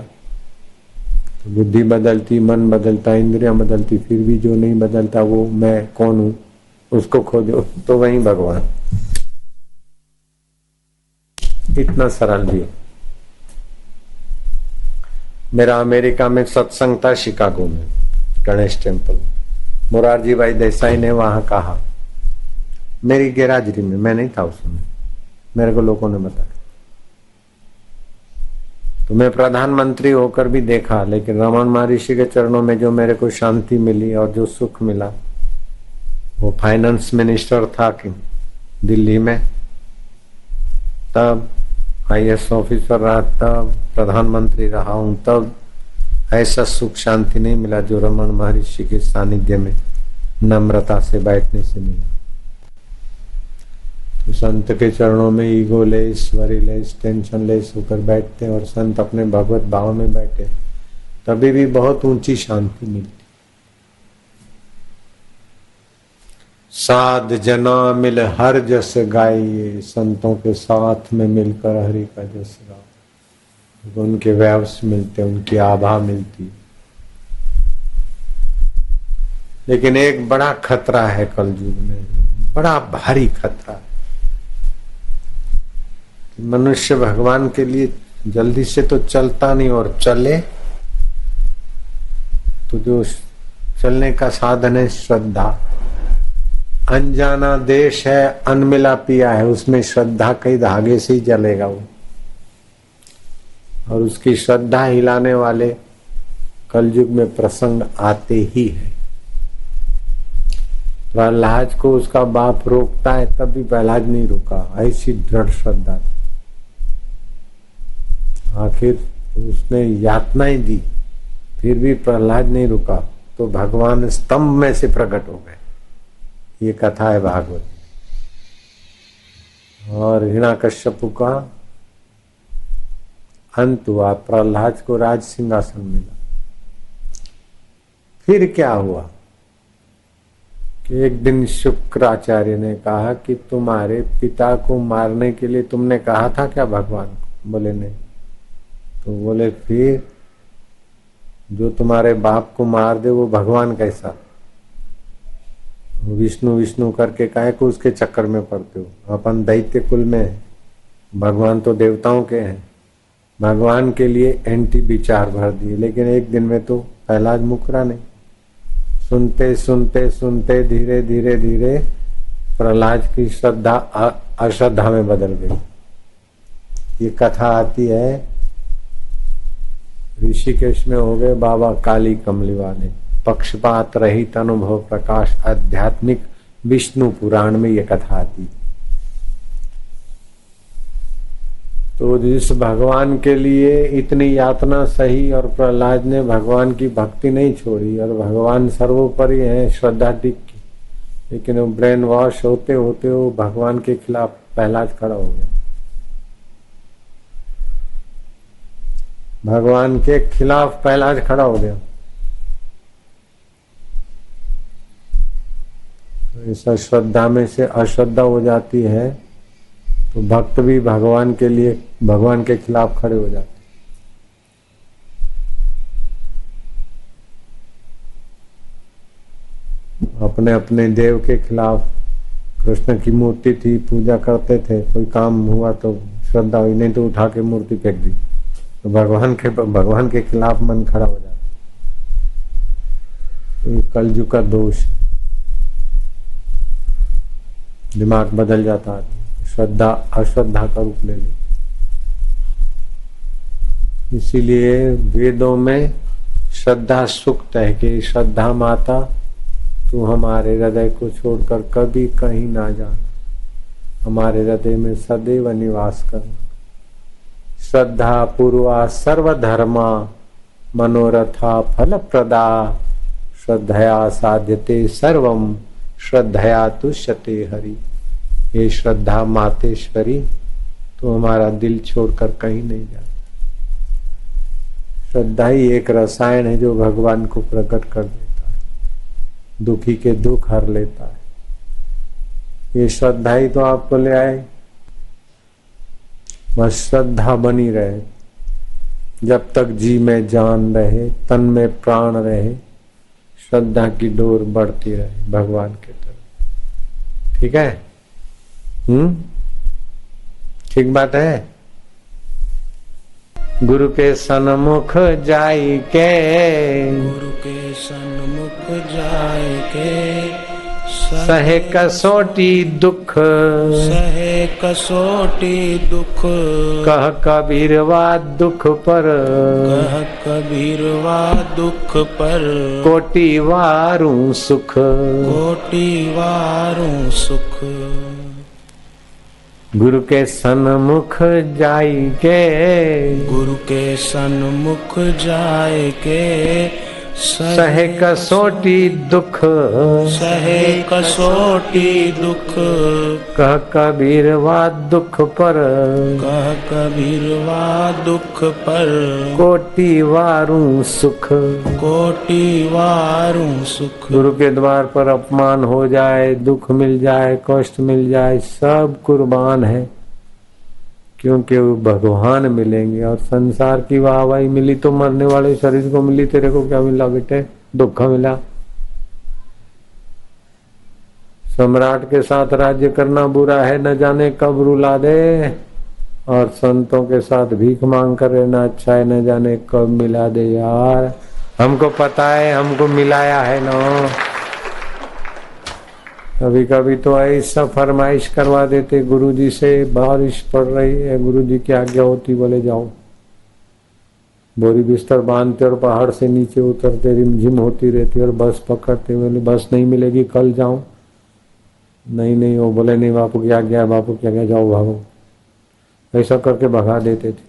तो बुद्धि बदलती, मन बदलता, इंद्रियां बदलती, फिर भी जो नहीं बदलता वो मैं कौन हूं उसको खोजो तो वही भगवान। इतना सरल भी। मेरा अमेरिका में सत्संग था, शिकागो में गणेश टेम्पल। मोरारजी भाई देसाई ने वहां कहा, मेरी गैराजरी में, मैं नहीं था उसमें, मेरे को लोगों ने बताया। तो मैं प्रधानमंत्री होकर भी देखा, लेकिन रमन महर्षि के चरणों में जो मेरे को शांति मिली और जो सुख मिला, वो फाइनेंस मिनिस्टर था कि दिल्ली में, तब IAS ऑफिसर रहा, तब प्रधानमंत्री रहा हूं, तब ऐसा सुख शांति नहीं मिला जो रमन महर्षि के सानिध्य में नम्रता से बैठने से मिला। तो संत के चरणों में ego less, worry less, tension less होकर बैठते और संत अपने भगवत भाव में बैठे, तभी भी बहुत ऊंची शांति मिलती। साध जना मिल हर जस गाइए, संतों के साथ में मिलकर हरि का जस गाओ। उनके वैभव मिलते, उनकी आभा मिलती। लेकिन एक बड़ा खतरा है कलयुग में, बड़ा भारी खतरा है। मनुष्य भगवान के लिए जल्दी से तो चलता नहीं, और चले तो जो चलने का साधन है श्रद्धा। अनजाना देश है, अनमिला पिया है, उसमें श्रद्धा कई धागे से ही चलेगा वो। और उसकी श्रद्धा हिलाने वाले कलयुग में प्रसंग आते ही है। प्रहलाद को उसका बाप रोकता है, तब भी प्रहलाद नहीं रुका, ऐसी दृढ़ श्रद्धा थी। आखिर उसने यातनाएं दी, फिर भी प्रहलाद नहीं रुका, तो भगवान स्तंभ में से प्रकट हो गए। ये कथा है भागवत। और हिरण्यकश्यप का अंत हुआ, प्रहलाद को राज सिंहासन मिला। फिर क्या हुआ कि एक दिन शुक्राचार्य ने कहा कि तुम्हारे पिता को मारने के लिए तुमने कहा था क्या भगवान को? बोले नहीं। तो बोले फिर जो तुम्हारे बाप को मार दे वो भगवान कैसा? विष्णु विष्णु करके काहे को उसके चक्कर में पड़ते हो? अपन दैत्य कुल में है, भगवान तो देवताओं के हैं। भगवान के लिए एंटी विचार भर दिए, लेकिन एक दिन में तो प्रहलाद मुकरा नहीं। सुनते सुनते सुनते धीरे धीरे धीरे प्रहलाद की श्रद्धा अश्रद्धा में बदल गई। ये कथा आती है, ऋषिकेश में हो गए बाबा काली कमली वाले। पक्षपात रहित अनुभव प्रकाश आध्यात्मिक विष्णु पुराण में ये कथा आती। तो जिस भगवान के लिए इतनी यातना सही, और प्रहलाद ने भगवान की भक्ति नहीं छोड़ी, और भगवान सर्वोपरि है, श्रद्धा टिकी, लेकिन वो ब्रेन वॉश होते होते वो भगवान के खिलाफ प्रहलाद खड़ा हो गया। भगवान के खिलाफ प्रहलाद खड़ा हो गया। तो ऐसा श्रद्धा में से अश्रद्धा हो जाती है, तो भक्त भी भगवान के लिए भगवान के खिलाफ खड़े हो जाते। अपने अपने देव के खिलाफ। कृष्ण की मूर्ति थी, पूजा करते थे, कोई काम हुआ तो श्रद्धा हुई, नहीं तो उठा के मूर्ति फेंक दी। तो भगवान के खिलाफ मन खड़ा हो जाता। तो ये कलयुग का दोष है, दिमाग बदल जाता है, श्रद्धा अश्रद्धा का रूप ले ली। इसीलिए वेदों में श्रद्धा सूक्त है कि श्रद्धा माता तू हमारे हृदय को छोड़कर कभी कहीं ना जा, हमारे हृदय में सदैव निवास करना। श्रद्धा पूर्वा सर्वधर्मा मनोरथा फल प्रदा, श्रद्धया साध्यते सर्वम श्रद्धया तुष्यते हरि। हे श्रद्धा मातेश्वरी, तो हमारा दिल छोड़कर कहीं नहीं जा। श्रद्धा ही एक रसायन है जो भगवान को प्रकट कर देता है, दुखी के दुख हर लेता है। ये श्रद्धा ही तो आपको ले आए। बस श्रद्धा बनी रहे, जब तक जी में जान रहे, तन में प्राण रहे, श्रद्धा की डोर बढ़ती रहे भगवान के तरफ। ठीक है? ठीक बात है। गुरु के सन्मुख जाई के, गुरु के सन्मुख जाय के, सहे कसोटी दुख, सहे कसोटी दुख, कह कबीरवा दुख पर, कह कबीरवा दुख पर, कोटि वारू सुख, कोटि वारू सुख। गुरु के सन्मुख जाई के, गुरु के सन्मुख जाय के, सहे कसोटी दुख, सहे कसोटी दुख, कह कबीरवा दुख पर, कह कबीरवा दुख पर, कोटि वारू सुख। कोटि वारू सुख। गुरु के द्वार पर अपमान हो जाए, दुख मिल जाए, कष्ट मिल जाए, सब कुर्बान है, क्योंकि वो भगवान मिलेंगे। और संसार की वाहवाही मिली तो मरने वाले शरीर को मिली, तेरे को क्या मिला बेटे? दुख मिला। सम्राट के साथ राज्य करना बुरा है, न जाने कब रुला दे, और संतों के साथ भीख मांग कर रहना अच्छा है, न जाने कब मिला दे। यार हमको पता है, हमको मिलाया है ना। कभी कभी तो ऐसा फरमाइश करवा देते गुरुजी से, बारिश पड़ रही है, गुरुजी की आज्ञा होती, बोले जाओ। बोरी बिस्तर बांधते और पहाड़ से नीचे उतरते, रिमझिम होती रहती और बस पकड़ते, बोले बस नहीं मिलेगी, कल जाऊं। नहीं, वो बोले नहीं, बापू की आज्ञा है, बापू की आज्ञा, जाओ भागो। ऐसा करके भगा देते थे।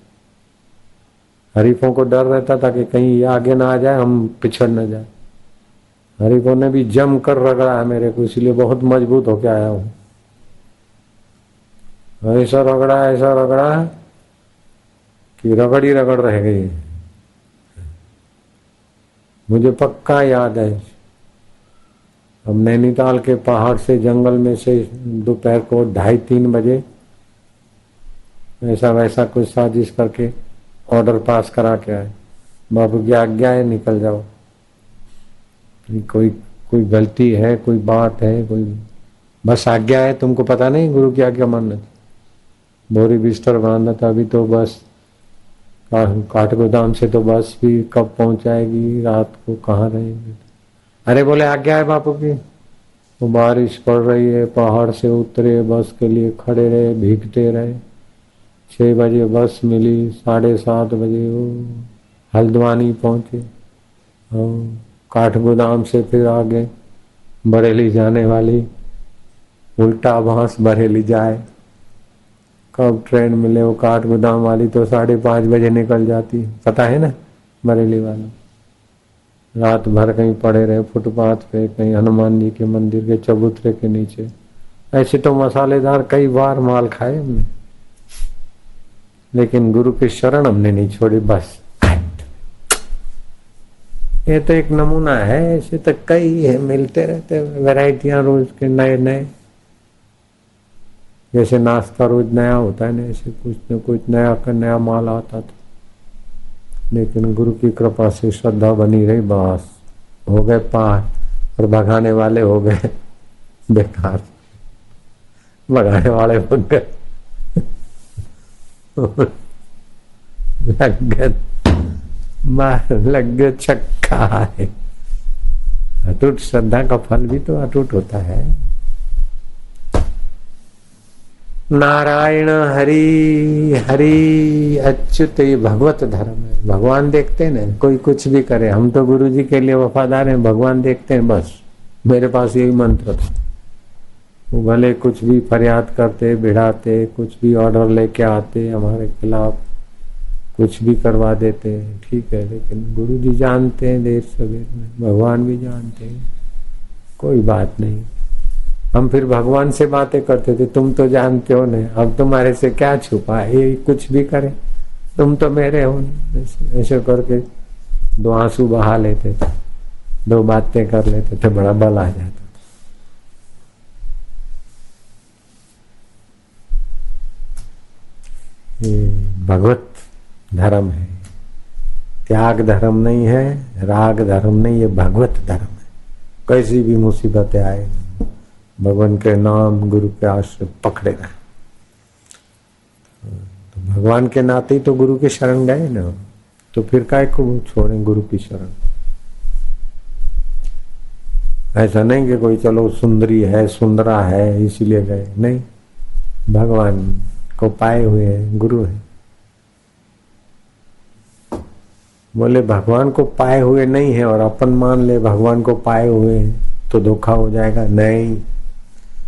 हरीफों को डर रहता था कि कहीं ये आगे ना आ जाए, हम पिछड़ न जाए। हरीफों ने भी जम कर रगड़ा है मेरे को, इसलिए बहुत मजबूत होके आया हूं। ऐसा रगड़ा कि रगड़ ही रगड़ रह गई। मुझे पक्का याद है, हम नैनीताल के पहाड़ से, जंगल में से दोपहर को 2:30-3 बजे ऐसा वैसा कुछ साजिश करके ऑर्डर पास करा के आए, बाबू की आज्ञा है, निकल जाओ। कोई गलती है, कोई बात है, कोई बस आज्ञा है, तुमको पता नहीं गुरु की आज्ञा मानना था। बोरी बिस्तर बांधना था। अभी तो बस काठगोदाम से तो बस भी कब पहुंचाएगी, रात को कहाँ रहेंगे। अरे बोले आज्ञा है बापू की। वो बारिश पड़ रही है, पहाड़ से उतरे, बस के लिए खड़े रहे, भीगते रहे। 6 बजे बस मिली, 7:30 बजे वो हल्द्वानी पहुंचे। काठगोदाम से फिर आगे बरेली जाने वाली, उल्टा बांस बरेली जाए। कब ट्रेन मिले वो काठगोदाम वाली, तो 5:30 बजे निकल जाती, पता है ना बरेली वाला। रात भर कहीं पड़े रहे फुटपाथ पे, कहीं हनुमान जी के मंदिर के चबूतरे के नीचे। ऐसे तो मसालेदार कई बार माल खाए हमने, लेकिन गुरु की शरण हमने नहीं छोड़ी। बस ये तो एक नमूना है, ऐसे तो कई है, मिलते रहते वैरायटियां रोज के नए नए। जैसे नाश्ता रोज नया होता है ना, ऐसे कुछ न कुछ नया का नया माल आता था। लेकिन गुरु की कृपा से श्रद्धा बनी रही, बस हो गए पार, और भगाने वाले हो गए बेकार, भगाने वाले बन गए लग गए छक्का है। अटूट श्रद्धा का फल भी तो अटूट होता है। नारायण हरि हरि अच्युत, ये भगवत धर्म है। भगवान देखते हैं ना, कोई कुछ भी करे, हम तो गुरु जी के लिए वफादार हैं, भगवान देखते हैं। बस मेरे पास यही मंत्र था। वो भले कुछ भी फरियाद करते, भिड़ाते, कुछ भी ऑर्डर लेके आते हमारे खिलाफ, कुछ भी करवा देते हैं, ठीक है, लेकिन गुरु जी जानते हैं देर सवेर में, भगवान भी जानते हैं, कोई बात नहीं। हम फिर भगवान से बातें करते थे, तुम तो जानते हो ना, अब तुम्हारे से क्या छुपा है, ये कुछ भी करे, तुम तो मेरे हो। ऐसे करके 2 आंसू बहा लेते थे, 2 बातें कर लेते थे, बड़ा बल आ जाता था। ये भगवत धर्म है, त्याग धर्म नहीं है, राग धर्म नहीं, ये भगवत धर्म है। कैसी भी मुसीबतें आए, भगवान के नाम, गुरु के आश्रय पकड़े रहे। तो भगवान के नाते ही तो गुरु की शरण गए ना, तो फिर काय को छोड़ें गुरु की शरण। ऐसा नहीं कि कोई चलो सुंदरी है, सुंदरा है इसीलिए गए, नहीं, भगवान को पाए हुए हैं, गुरु है। बोले भगवान को पाए हुए नहीं है और अपन मान ले भगवान को पाए हुए हैं तो धोखा हो जाएगा। नहीं,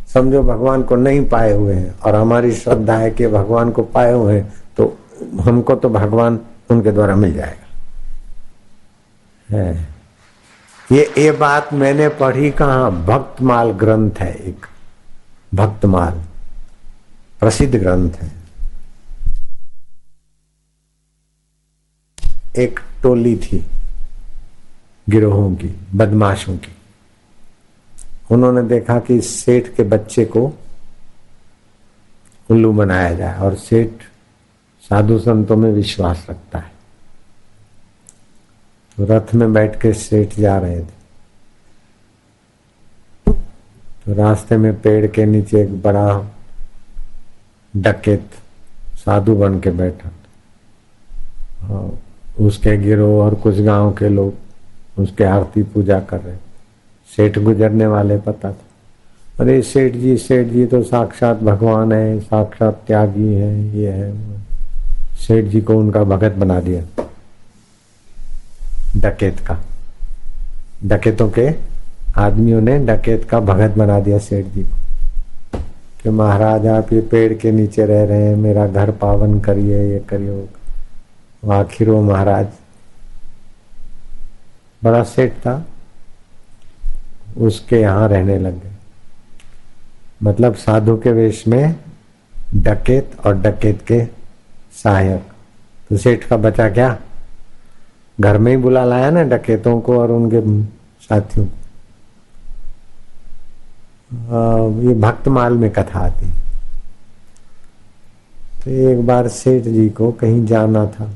समझो भगवान को नहीं पाए हुए हैं और हमारी श्रद्धा है कि भगवान को पाए हुए हैं, तो हमको तो भगवान उनके द्वारा मिल जाएगा है। ये बात मैंने पढ़ी कहाँ? भक्तमाल ग्रंथ है, एक भक्तमाल प्रसिद्ध ग्रंथ है। एक टोली थी गिरोहों की, बदमाशों की। उन्होंने देखा कि सेठ के बच्चे को उल्लू बनाया जाए, और सेठ साधु संतों में विश्वास रखता है। तो रथ में बैठ के सेठ जा रहे थे, तो रास्ते में पेड़ के नीचे एक बड़ा डकैत साधु बन के बैठा था। उसके गिरोह और कुछ गांव के लोग उसके आरती पूजा कर रहे। सेठ गुजरने वाले पता था, अरे सेठ जी तो साक्षात भगवान है, साक्षात त्यागी है, ये है वो। सेठ जी को उनका भगत बना दिया, डकैत का। डकैतों के आदमियों ने डकैत का भगत बना दिया सेठ जी को कि महाराज आप ये पेड़ के नीचे रह रहे हैं, मेरा घर पावन करिए, ये करिए। आखिर वो महाराज बड़ा सेठ था, उसके यहाँ रहने लग गए। मतलब साधु के वेश में डकैत और डकैत के सहायक। तो सेठ का बचा क्या? घर में ही बुला लाया ना डकैतों को और उनके साथियों को। ये भक्तमाल में कथा आती। तो एक बार सेठ जी को कहीं जाना था,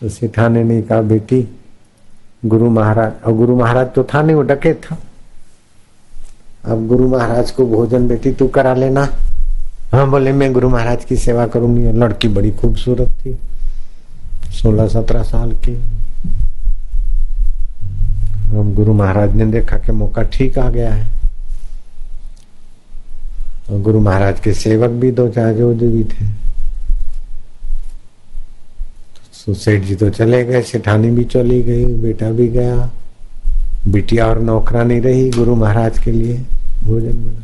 तो सेठाने ने कहा बेटी गुरु महाराज, और गुरु महाराज तो था नहीं, वो डकैत था। अब गुरु महाराज को भोजन बेटी तू करा लेना। हाँ बोले मैं गुरु महाराज की सेवा करूंगी। लड़की बड़ी खूबसूरत थी, 16-17 साल की। अब गुरु महाराज ने देखा कि मौका ठीक आ गया है, और गुरु महाराज के सेवक भी 2-4 जो भी थे। तो सेठ जी तो चले गए, सेठानी भी चली गई, बेटा भी गया, बिटिया और नौकरानी रही गुरु महाराज के लिए भोजन बना।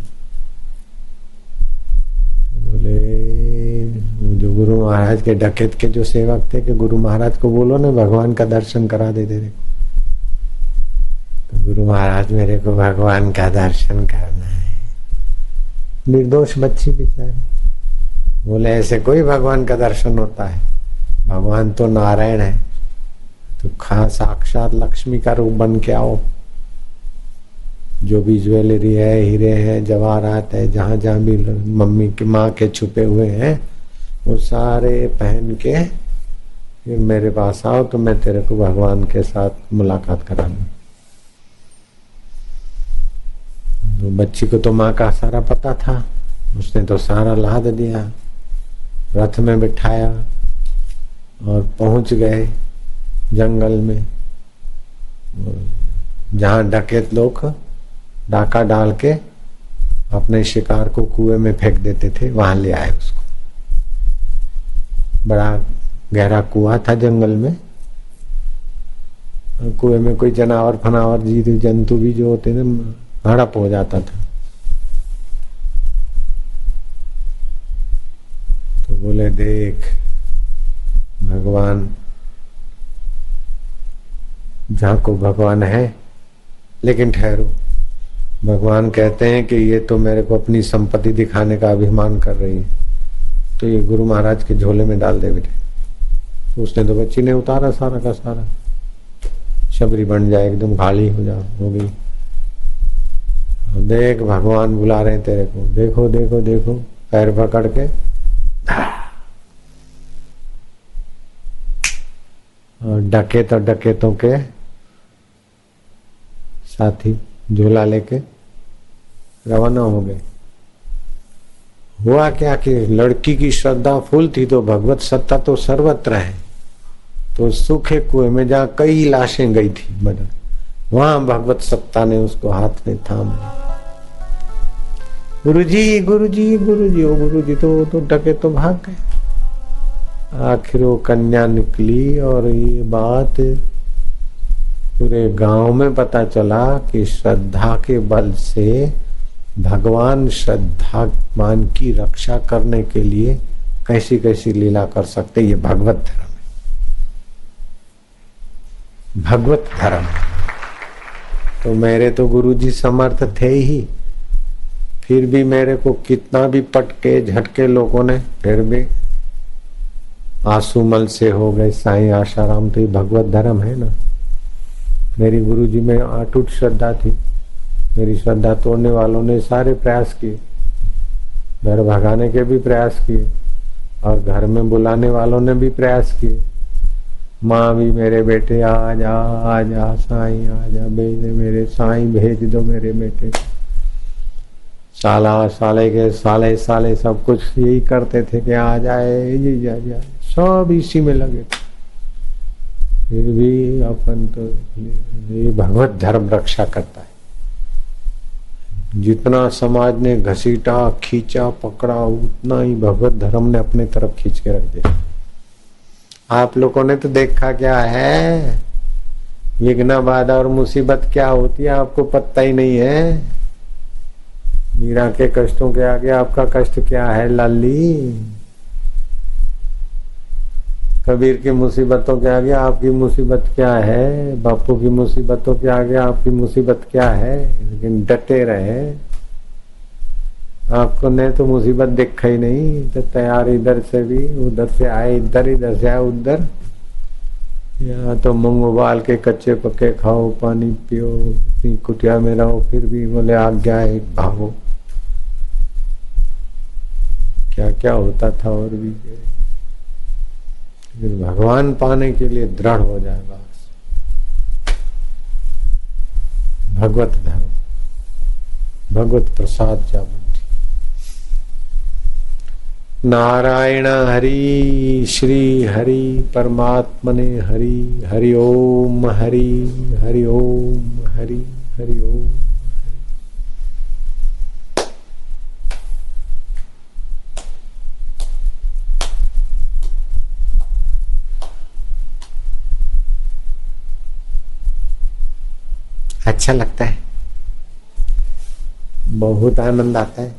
बोले जो गुरु महाराज के डकैत के जो सेवक थे कि गुरु महाराज को बोलो ना भगवान का दर्शन करा दे तेरे को। तो गुरु महाराज मेरे को भगवान का दर्शन करना है। निर्दोष बच्ची बेचारी बोले ऐसे कोई भगवान का दर्शन होता है? भगवान तो नारायण है, तो खास साक्षात लक्ष्मी का रूप बन के आओ। जो भी ज्वेलरी है, हीरे हैं, जवाहरात है, जहां जहां भी मम्मी की माँ के छुपे हुए हैं, वो सारे पहन के फिर मेरे पास आओ, तो मैं तेरे को भगवान के साथ मुलाकात करा दूं। तो बच्ची को तो माँ का सारा पता था, उसने तो सारा लाद दिया, रथ में बिठाया और पहुंच गए जंगल में, जहां डकैत लोग डाका डाल के अपने शिकार को कुएं में फेंक देते थे, वहां ले आए उसको। बड़ा गहरा कुआं था जंगल में, कुएं में कोई जनावर फनावर जीव जंतु भी जो होते थे हड़प हो जाता था। तो बोले देख भगवान, जहां को भगवान है, लेकिन ठहरो, भगवान कहते हैं कि ये तो मेरे को अपनी संपत्ति दिखाने का अभिमान कर रही है, तो ये गुरु महाराज के झोले में डाल दे बेटे। तो उसने तो बच्ची ने उतारा सारा का सारा, शबरी बन जाए एकदम खाली हो गई। देख भगवान बुला रहे हैं तेरे को, देखो देखो देखो, पैर पकड़ के और डकैत और डकैतों के साथी झोला लेके रवाना हो गए। हुआ क्या कि लड़की की श्रद्धा फुल थी, तो भगवत सत्ता तो सर्वत्र है। तो सूखे कुएं में जहाँ कई लाशें गई थी मदन, वहां भगवत सत्ता ने उसको हाथ में थाम लिया। गुरुजी गुरुजी गुरुजी, ओ गुरुजी तो डके तो भाग गए। आखिर वो कन्या निकली और ये बात पूरे गांव में पता चला कि श्रद्धा के बल से भगवान श्रद्धावान की रक्षा करने के लिए कैसी कैसी लीला कर सकते। ये भगवत धर्म है, भगवत धर्म। तो मेरे तो गुरुजी समर्थ थे ही, फिर भी मेरे को कितना भी पटके झटके लोगों ने, फिर भी आंसूमल से हो गए साईं आशाराम। तो ये भगवत धर्म है ना। मेरी गुरुजी में अटूट श्रद्धा थी। मेरी श्रद्धा तोड़ने वालों ने सारे प्रयास किए, घर भगाने के भी प्रयास किए और घर में बुलाने वालों ने भी प्रयास किए। माँ भी मेरे बेटे आ जा साईं आ जा, भेज मेरे साईं भेज दो मेरे बेटे को। साले सब कुछ यही करते थे कि आ जाए जी जा जाए, सब इसी में लगे थे। फिर भी अपन तो ये भगवत धर्म रक्षा करता है। जितना समाज ने घसीटा खींचा पकड़ा, उतना ही भगवत धर्म ने अपने तरफ खींच के रख दिया। आप लोगों ने तो देखा क्या है, विघ्न बाधा और मुसीबत क्या होती है आपको पता ही नहीं है। मीरा के कष्टों के आगे आपका कष्ट क्या है लाली। कबीर की मुसीबतों के आगे आपकी मुसीबत क्या है, बापू की मुसीबतों के आगे आपकी मुसीबत क्या है। लेकिन डटे रहे। आपको ने तो मुसीबत देखा ही नहीं, तो तैयार इधर से भी उधर से आए इधर से आए उधर। या तो मूंग उबाल के कच्चे पक्के खाओ, पानी पियो, अपनी कुटिया में रहो, फिर भी बोले आज्ञा है भागो। क्या क्या होता था। और भी भगवान पाने के लिए दृढ़ हो जाए बस। भगवत धर्म, भगवत प्रसाद जाबुद्धि। नारायण हरि श्री हरि परमात्मने हरि। हरि ओम हरि हरि ओम हरि हरि ओम। अच्छा लगता है, बहुत आनंद आता है।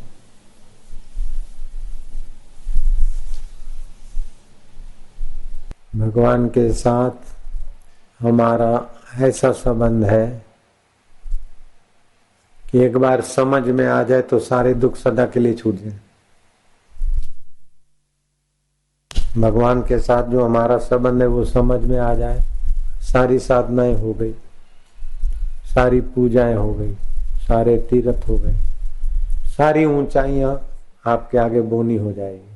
भगवान के साथ हमारा ऐसा संबंध है कि एक बार समझ में आ जाए तो सारे दुख सदा के लिए छूट जाए। भगवान के साथ जो हमारा संबंध है वो समझ में आ जाए, सारी साधनाएं हो गई, सारी पूजाएं हो गई, सारे तीर्थ हो गए, सारी ऊंचाइयां आपके आगे बोनी हो जाएगी।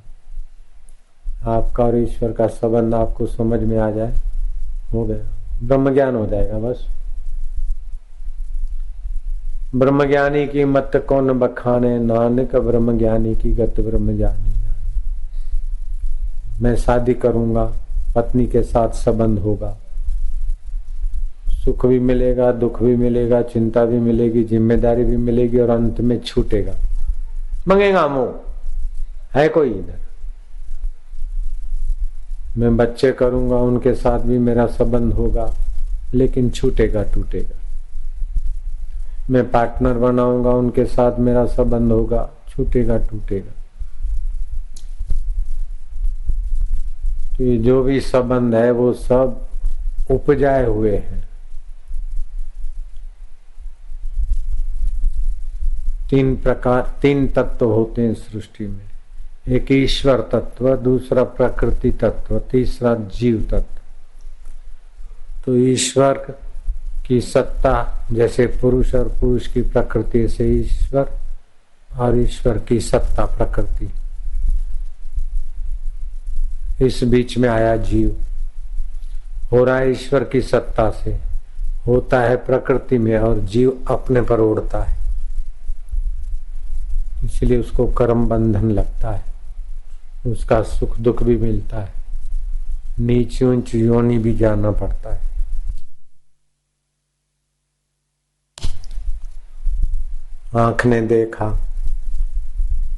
आपका और ईश्वर का संबंध आपको समझ में आ जाए, हो गया, ब्रह्म ज्ञान हो जाएगा बस। ब्रह्म ज्ञानी की मत कौन बखाने, नानक ब्रह्म ज्ञानी की गत ब्रह्म ज्ञानी। मैं शादी करूंगा, पत्नी के साथ संबंध होगा, सुख भी मिलेगा, दुख भी मिलेगा, चिंता भी मिलेगी, जिम्मेदारी भी मिलेगी और अंत में छूटेगा। मंगेगा मुंह है कोई इधर। मैं बच्चे करूंगा, उनके साथ भी मेरा संबंध होगा, लेकिन छूटेगा टूटेगा। मैं पार्टनर बनाऊंगा, उनके साथ मेरा संबंध होगा, छूटेगा टूटेगा। तो ये जो भी संबंध है वो सब उपजाए हुए हैं। तीन तत्व होते हैं सृष्टि में। एक ईश्वर तत्व, दूसरा प्रकृति तत्व, तीसरा जीव तत्व। तो ईश्वर की सत्ता जैसे पुरुष और पुरुष की प्रकृति से ईश्वर, और ईश्वर की सत्ता प्रकृति, इस बीच में आया जीव। हो रहा है ईश्वर की सत्ता से, होता है प्रकृति में, और जीव अपने पर उड़ता है। इसलिए उसको कर्म बंधन लगता है, उसका सुख दुख भी मिलता है, नीच ऊंच योनि भी जाना पड़ता है। आंख ने देखा,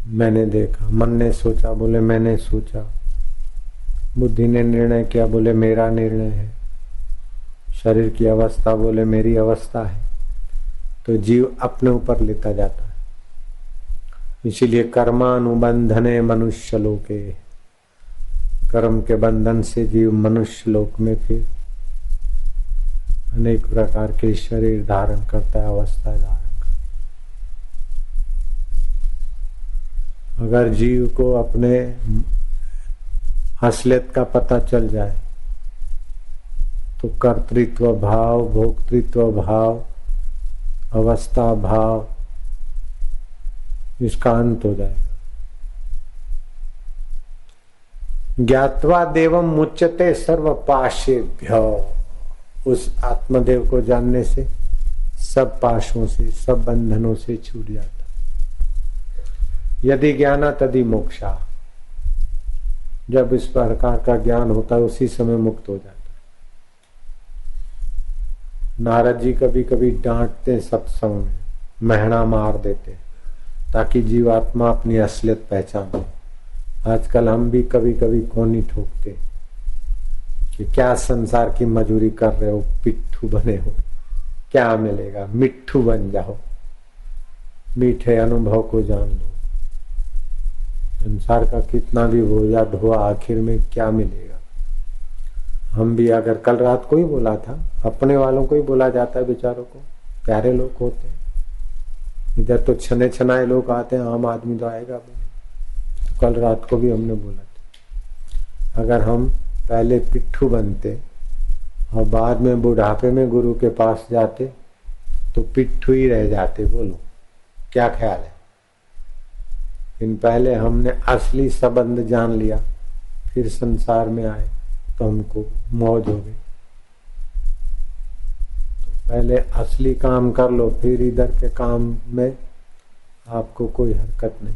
मैंने देखा, मन ने सोचा, बोले मैंने सोचा, बुद्धि ने निर्णय किया, बोले मेरा निर्णय है, शरीर की अवस्था बोले मेरी अवस्था है। तो जीव अपने ऊपर लेता जाता है। इसीलिए कर्मानुबंधने मनुष्य लोके, कर्म के बंधन से जीव मनुष्य लोक में फिर अनेक प्रकार के शरीर धारण करता है, अवस्था धारण करता है। अगर जीव को अपने असलियत का पता चल जाए तो कर्तृत्व भाव, भोक्तृत्व भाव, अवस्था भाव, इसका अंत हो जाएगा। ज्ञात्वा देवम मुच्यते सर्व पाशेभ्यो, उस आत्मदेव को जानने से सब पाशों से, सब बंधनों से छूट जाता। यदि ज्ञाना तदि मोक्षा, जब इस प्रकार का ज्ञान होता है उसी समय मुक्त हो जाता है। नारद जी कभी कभी डांटते सत्संग में, महणा मार देते ताकि जीवात्मा अपनी असलियत पहचाने। आजकल हम भी कभी कभी कोनी ठोकते कि क्या संसार की मजूरी कर रहे हो, पिट्ठू बने हो, क्या मिलेगा, मिट्ठू बन जाओ, मीठे अनुभव को जान लो। संसार का कितना भी बोझा ढोआ, आखिर में क्या मिलेगा। हम भी अगर कल रात को ही बोला था, अपने वालों को ही बोला जाता है, बेचारों को, प्यारे लोग होते हैं। इधर तो छने छनाए लोग आते हैं, आम आदमी तो आएगा भी नहीं। तो कल रात को भी हमने बोला था, अगर हम पहले पिट्ठू बनते और बाद में बुढ़ापे में गुरु के पास जाते तो पिट्ठू ही रह जाते। बोलो क्या ख्याल है? इन पहले हमने असली संबंध जान लिया, फिर संसार में आए तो हमको मौज हो गई। तो पहले असली काम कर लो, फिर इधर के काम में आपको कोई हरकत नहीं।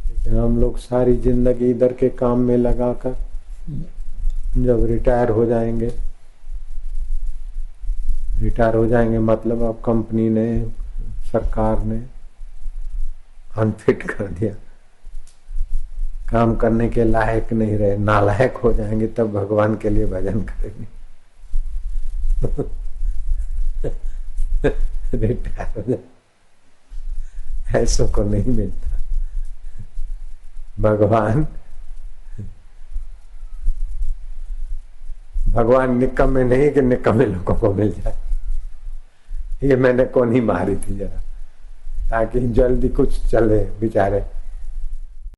लेकिन हम लोग सारी जिंदगी इधर के काम में लगाकर जब रिटायर हो जाएंगे मतलब अब कंपनी ने, सरकार ने अनफिट कर दिया, काम करने के लायक नहीं रहे, नालायक हो जाएंगे, तब भगवान के लिए भजन करेंगे। रिटायर हो जाए, ऐसों को नहीं मिलता भगवान निकम्मे नहीं कि निकम्मे लोगों को मिल जाए। ये मैंने को नहीं मारी थी जरा, ताकि जल्दी कुछ चले बेचारे।